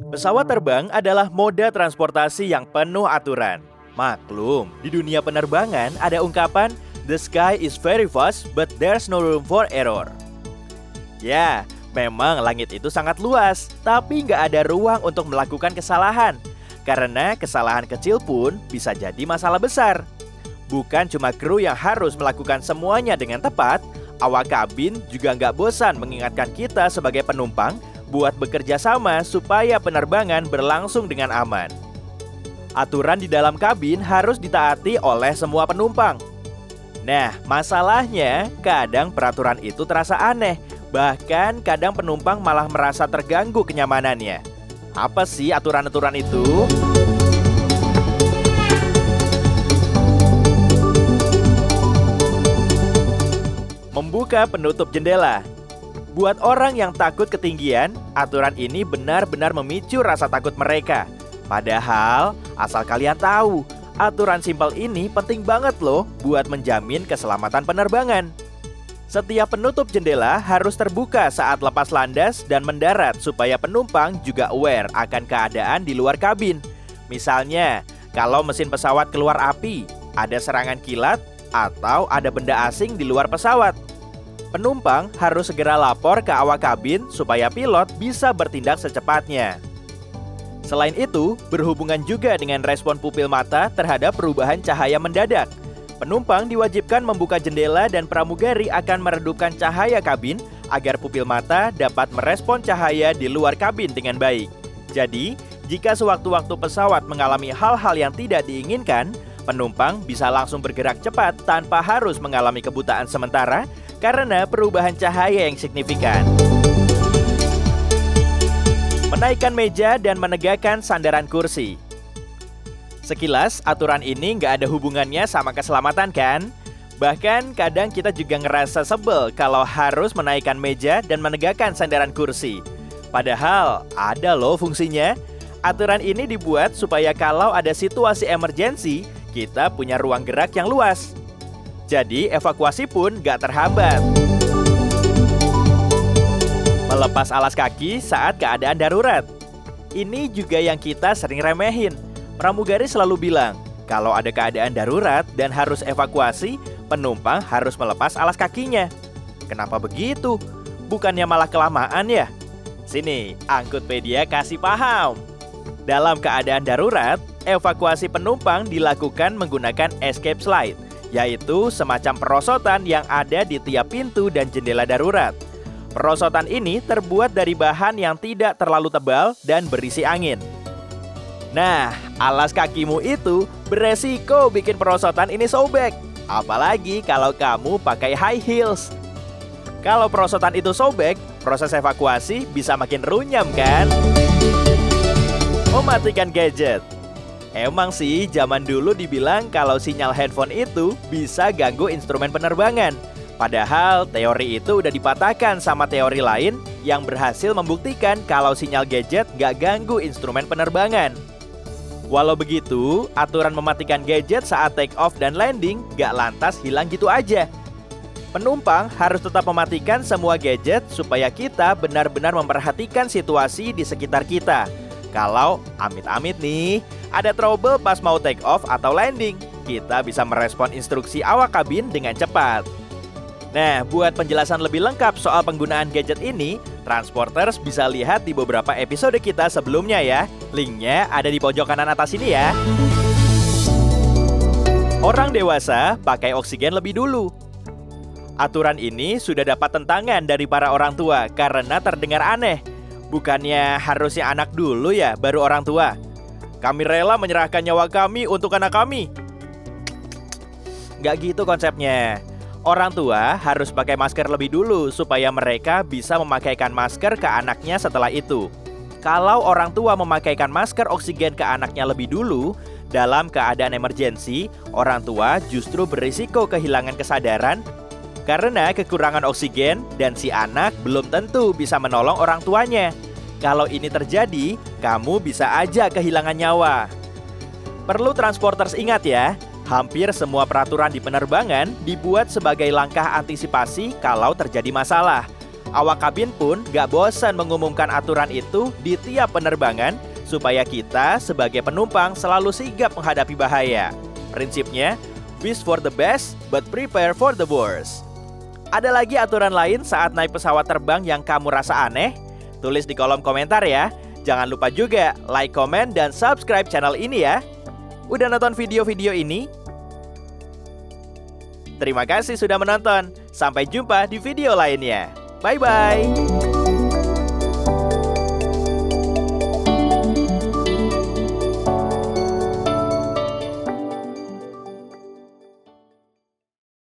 Pesawat terbang adalah moda transportasi yang penuh aturan. Maklum, di dunia penerbangan ada ungkapan "The sky is very vast, but there's no room for error." Ya, memang langit itu sangat luas, tapi nggak ada ruang untuk melakukan kesalahan. Karena kesalahan kecil pun bisa jadi masalah besar. Bukan cuma kru yang harus melakukan semuanya dengan tepat, awak kabin juga nggak bosan mengingatkan kita sebagai penumpang buat bekerja sama supaya penerbangan berlangsung dengan aman. Aturan di dalam kabin harus ditaati oleh semua penumpang. Nah, masalahnya kadang peraturan itu terasa aneh. Bahkan kadang penumpang malah merasa terganggu kenyamanannya. Apa sih aturan-aturan itu? Membuka penutup jendela. Buat orang yang takut ketinggian, aturan ini benar-benar memicu rasa takut mereka. Padahal, asal kalian tahu, aturan simpel ini penting banget loh buat menjamin keselamatan penerbangan. Setiap penutup jendela harus terbuka saat lepas landas dan mendarat supaya penumpang juga aware akan keadaan di luar kabin. Misalnya, kalau mesin pesawat keluar api, ada serangan kilat, atau ada benda asing di luar pesawat. Penumpang harus segera lapor ke awak kabin supaya pilot bisa bertindak secepatnya. Selain itu, berhubungan juga dengan respon pupil mata terhadap perubahan cahaya mendadak. Penumpang diwajibkan membuka jendela dan pramugari akan meredupkan cahaya kabin agar pupil mata dapat merespon cahaya di luar kabin dengan baik. Jadi, jika sewaktu-waktu pesawat mengalami hal-hal yang tidak diinginkan, penumpang bisa langsung bergerak cepat tanpa harus mengalami kebutaan sementara karena perubahan cahaya yang signifikan. Menaikkan meja dan menegakkan sandaran kursi. Sekilas, aturan ini nggak ada hubungannya sama keselamatan kan? Bahkan kadang kita juga ngerasa sebel kalau harus menaikkan meja dan menegakkan sandaran kursi. Padahal ada loh fungsinya. Aturan ini dibuat supaya kalau ada situasi emergensi, kita punya ruang gerak yang luas. Jadi evakuasi pun gak terhambat. Melepas alas kaki saat keadaan darurat. Ini juga yang kita sering remehin. Pramugari selalu bilang, kalau ada keadaan darurat dan harus evakuasi, penumpang harus melepas alas kakinya. Kenapa begitu? Bukannya malah kelamaan ya? Sini, Angkutpedia kasih paham. Dalam keadaan darurat, evakuasi penumpang dilakukan menggunakan escape slide, yaitu semacam perosotan yang ada di tiap pintu dan jendela darurat. Perosotan ini terbuat dari bahan yang tidak terlalu tebal dan berisi angin. Nah, alas kakimu itu beresiko bikin perosotan ini sobek. Apalagi kalau kamu pakai high heels. Kalau perosotan itu sobek, proses evakuasi bisa makin runyam kan? Mematikan gadget. Emang sih, zaman dulu dibilang kalau sinyal handphone itu bisa ganggu instrumen penerbangan. Padahal teori itu udah dipatahkan sama teori lain yang berhasil membuktikan kalau sinyal gadget gak ganggu instrumen penerbangan. Walau begitu, aturan mematikan gadget saat take off dan landing gak lantas hilang gitu aja. Penumpang harus tetap mematikan semua gadget supaya kita benar-benar memperhatikan situasi di sekitar kita. Kalau amit-amit nih, ada trouble pas mau take off atau landing, kita bisa merespon instruksi awak kabin dengan cepat. Nah, buat penjelasan lebih lengkap soal penggunaan gadget ini, Transporters bisa lihat di beberapa episode kita sebelumnya ya. Linknya ada di pojok kanan atas ini ya. Orang dewasa pakai oksigen lebih dulu. Aturan ini sudah dapat tentangan dari para orang tua karena terdengar aneh. Bukannya harusnya anak dulu ya, baru orang tua? Kami rela menyerahkan nyawa kami untuk anak kami. Nggak gitu konsepnya. Orang tua harus pakai masker lebih dulu supaya mereka bisa memakaikan masker ke anaknya setelah itu. Kalau orang tua memakaikan masker oksigen ke anaknya lebih dulu, dalam keadaan emergensi, orang tua justru berisiko kehilangan kesadaran karena kekurangan oksigen dan si anak belum tentu bisa menolong orang tuanya. Kalau ini terjadi, kamu bisa aja kehilangan nyawa. Perlu transporters ingat ya, hampir semua peraturan di penerbangan dibuat sebagai langkah antisipasi kalau terjadi masalah. Awak kabin pun gak bosan mengumumkan aturan itu di tiap penerbangan supaya kita sebagai penumpang selalu sigap menghadapi bahaya. Prinsipnya, wish for the best but prepare for the worst. Ada lagi aturan lain saat naik pesawat terbang yang kamu rasa aneh? Tulis di kolom komentar ya. Jangan lupa juga like, komen, dan subscribe channel ini ya. Udah nonton video-video ini? Terima kasih sudah menonton. Sampai jumpa di video lainnya. Bye-bye.